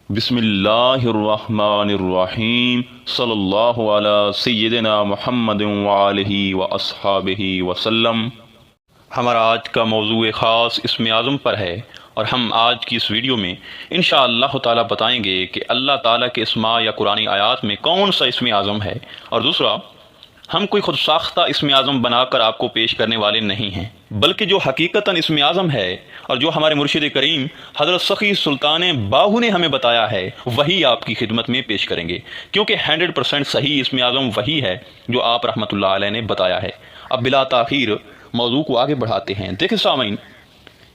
بسم اللہ الرحمن الرحیم صلی اللہ علی سیدنا محمد وآلہ واصحابہ وسلم۔ ہمارا آج کا موضوع خاص اسم اعظم پر ہے، اور ہم آج کی اس ویڈیو میں انشاءاللہ تعالی بتائیں گے کہ اللہ تعالیٰ کے اسماء یا قرآنی آیات میں کون سا اسم اعظم ہے، اور دوسرا، ہم کوئی خود ساختہ اسم اعظم بنا کر آپ کو پیش کرنے والے نہیں ہیں، بلکہ جو حقیقتاً اسم اعظم ہے اور جو ہمارے مرشد کریم حضرت سخی سلطان باہو نے ہمیں بتایا ہے وہی آپ کی خدمت میں پیش کریں گے، کیونکہ 100% صحیح اسم اعظم وہی ہے جو آپ رحمۃ اللہ علیہ نے بتایا ہے۔ اب بلا تاخیر موضوع کو آگے بڑھاتے ہیں۔ دیکھیں سامعین،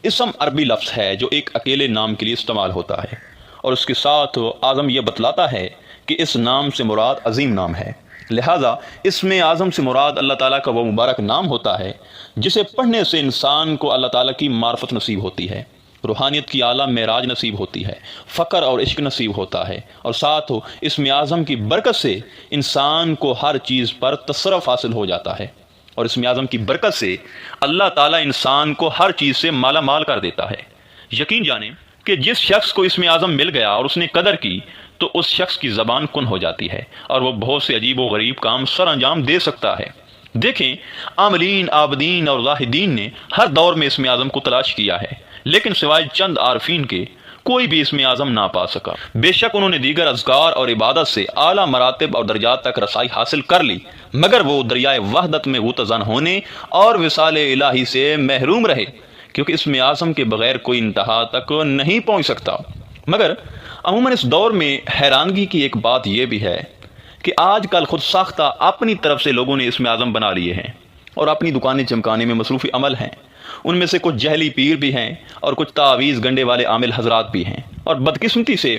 اسم عربی لفظ ہے جو ایک اکیلے نام کے لیے استعمال ہوتا ہے، اور اس کے ساتھ اعظم یہ بتلاتا ہے کہ اس نام سے مراد عظیم نام ہے۔ لہٰذا اسم اعظم سے مراد اللہ تعالیٰ کا وہ مبارک نام ہوتا ہے جسے پڑھنے سے انسان کو اللہ تعالیٰ کی معرفت نصیب ہوتی ہے، روحانیت کی اعلیٰ معراج نصیب ہوتی ہے، فقر اور عشق نصیب ہوتا ہے، اور ساتھ اسم اعظم کی برکت سے انسان کو ہر چیز پر تصرف حاصل ہو جاتا ہے، اور اسم اعظم کی برکت سے اللہ تعالیٰ انسان کو ہر چیز سے مالا مال کر دیتا ہے۔ یقین جانیں کہ جس شخص کو اسم اعظم مل گیا اور اس نے قدر کی تو اس شخص کی زبان کن ہو جاتی ہے، اور وہ بہت سے عجیب و غریب کام سر انجام دے سکتا ہے۔ دیکھیں، عاملین، عابدین اور زاہدین نے ہر دور میں اسم اعظم کو تلاش کیا ہے، لیکن سوائے چند عارفین کے کوئی بھی اسم اعظم نہ پا سکا۔ بے شک انہوں نے دیگر اذکار اور عبادت سے اعلیٰ مراتب اور درجات تک رسائی حاصل کر لی، مگر وہ دریائے وحدت میں غوطہ ہونے اور وصال الہی سے محروم رہے، کیونکہ اسم اعظم کے بغیر کوئی انتہا تک نہیں پہنچ سکتا۔ مگر عموماً اس دور میں حیرانگی کی ایک بات یہ بھی ہے کہ آج کل خود ساختہ اپنی طرف سے لوگوں نے اسم اعظم بنا لیے ہیں اور اپنی دکانیں چمکانے میں مصروف عمل ہیں۔ ان میں سے کچھ جہلی پیر بھی ہیں اور کچھ تعویذ گنڈے والے عامل حضرات بھی ہیں، اور بدقسمتی سے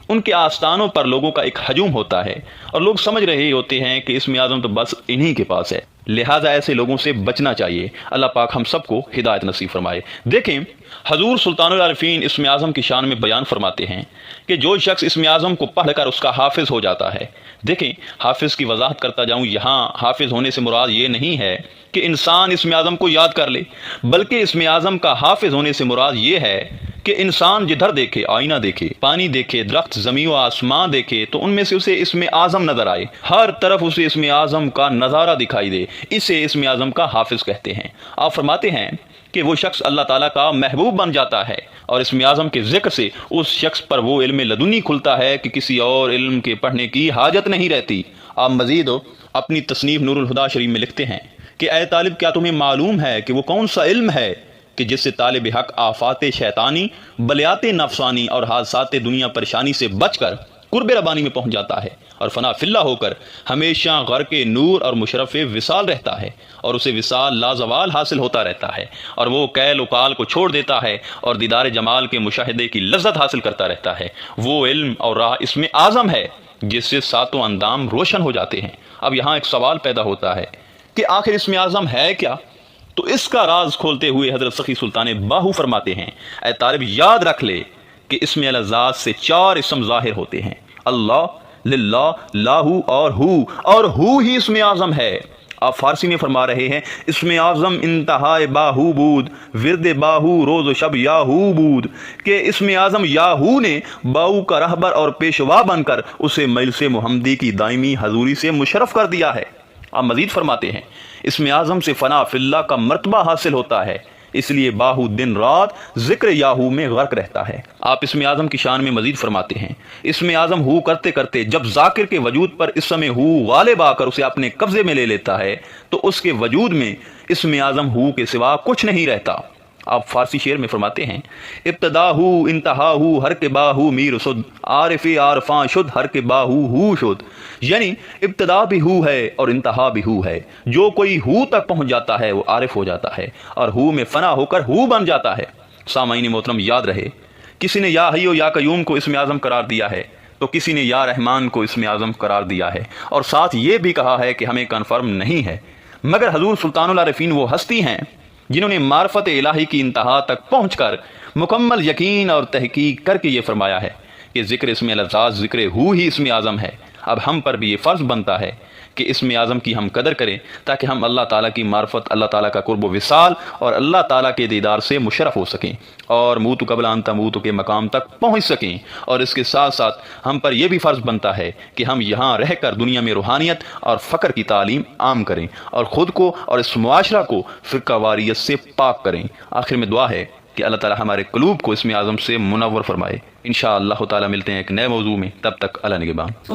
ان کے آستانوں پر لوگوں کا ایک ہجوم ہوتا ہے، اور لوگ سمجھ رہے ہوتے ہیں کہ اسم اعظم تو بس انہی کے پاس ہے، لہٰذا ایسے لوگوں سے بچنا چاہیے۔ اللہ پاک ہم سب کو ہدایت نصیب فرمائے۔ دیکھیں، حضور سلطان العارفین اسم اعظم کی شان میں بیان فرماتے ہیں کہ جو شخص اسم اعظم کو پڑھ کر اس کا حافظ ہو جاتا ہے۔ دیکھیں، حافظ کی وضاحت کرتا جاؤں، یہاں حافظ ہونے سے مراد یہ نہیں ہے کہ انسان اسم اعظم کو یاد کر لے، بلکہ اسم اعظم کا حافظ ہونے سے مراد یہ ہے کہ انسان جدھر دیکھے، آئینہ دیکھے، پانی دیکھے، درخت، زمین و آسمان دیکھے تو ان میں سے اسے اسم اعظم نظر آئے، ہر طرف اسے اسم اعظم کا نظارہ دکھائی دے، اسے اسم اعظم کا حافظ کہتے ہیں۔ آپ فرماتے ہیں کہ وہ شخص اللہ تعالیٰ کا محبوب بن جاتا ہے، اور اسم اعظم کے ذکر سے اس شخص پر وہ علم لدنی کھلتا ہے کہ کسی اور علم کے پڑھنے کی حاجت نہیں رہتی۔ آپ مزید اپنی تصنیف نور الہدیٰ شریف میں لکھتے ہیں کہ اے طالب، کیا تمہیں معلوم ہے کہ وہ کون سا علم ہے کہ جس سے طالب حق آفات شیطانی، بلیات نفسانی اور حادثات دنیا پریشانی سے بچ کر قرب ربانی میں پہنچ جاتا ہے، اور فنا فی اللہ ہو کر ہمیشہ غرق نور اور مشرف وصال رہتا ہے، اور اسے وصال لازوال حاصل ہوتا رہتا ہے، اور وہ کیل و قال کو چھوڑ دیتا ہے اور دیدار جمال کے مشاہدے کی لذت حاصل کرتا رہتا ہے۔ وہ علم اور راہ اسم اعظم ہے جس سے ساتوں اندام روشن ہو جاتے ہیں۔ اب یہاں ایک سوال پیدا ہوتا ہے کہ آخر اسم اعظم ہے کیا؟ تو اس کا راز کھولتے ہوئے حضرت سخی سلطان باہو فرماتے ہیں، اے طالب، یاد رکھ لے کہ اسم الذات سے 4 اسم ظاہر ہوتے ہیں: اللہ، للہ، لاہو اور ہو ہی اسم اعظم ہے۔ آپ فارسی میں فرما رہے ہیں، اسم اعظم انتہائے باہو بود، ورد باہو روز و شب یاہو بود، کہ اسم اعظم یاہو نے باہو کا رہبر اور پیشوا بن کر اسے مجلس محمدی کی دائمی حضوری سے مشرف کر دیا ہے۔ آپ مزید فرماتے ہیں، اسم اعظم سے فنا فی اللہ کا مرتبہ حاصل ہوتا ہے، اس لیے باہو دن رات ذکر یاہو میں غرق رہتا ہے۔ آپ اسم اعظم کی شان میں مزید فرماتے ہیں، اسم اعظم ہو کرتے کرتے جب ذاکر کے وجود پر اسم ہو غالب آ کر اسے اپنے قبضے میں لے لیتا ہے تو اس کے وجود میں اسم اعظم ہو کے سوا کچھ نہیں رہتا۔ آپ فارسی شعر میں فرماتے ہیں، ابتدا ہو انتہا ہو ہر کے باہو میر سد، عارف عارفاں شد ہر کے باہو ہو شد، یعنی ابتدا بھی ہو ہے اور انتہا بھی ہو ہے۔ جو کوئی ہو تک پہنچ جاتا ہے وہ عارف ہو جاتا ہے، اور ہو میں فنا ہو کر ہو بن جاتا ہے۔ سامعین محترم، یاد رہے، کسی نے یا حی و یا قیوم کو اسم اعظم قرار دیا ہے تو کسی نے یا رحمان کو اسم اعظم قرار دیا ہے، اور ساتھ یہ بھی کہا ہے کہ ہمیں کنفرم نہیں ہے، مگر حضور سلطان العارفین وہ ہستی ہیں جنہوں نے معرفت الہی کی انتہا تک پہنچ کر مکمل یقین اور تحقیق کر کے یہ فرمایا ہے کہ ذکر اسم الذات ذکر ہو ہی اسم اعظم ہے، اب ہم پر بھی یہ فرض بنتا ہے کہ اسم اعظم کی ہم قدر کریں تاکہ ہم اللہ تعالیٰ کی معرفت، اللہ تعالیٰ کا قرب و وصال اور اللہ تعالیٰ کے دیدار سے مشرف ہو سکیں اور موت قبل ان تموت کے مقام تک پہنچ سکیں۔ اور اس کے ساتھ ساتھ ہم پر یہ بھی فرض بنتا ہے کہ ہم یہاں رہ کر دنیا میں روحانیت اور فقر کی تعلیم عام کریں اور خود کو اور اس معاشرہ کو فرقہ واریت سے پاک کریں۔ آخر میں دعا ہے کہ اللہ تعالیٰ ہمارے قلوب کو اسم اعظم سے منور فرمائے۔ انشاءاللہ تعالیٰ ملتے ہیں ایک نئے موضوع میں، تب تک اللہ نگہبان۔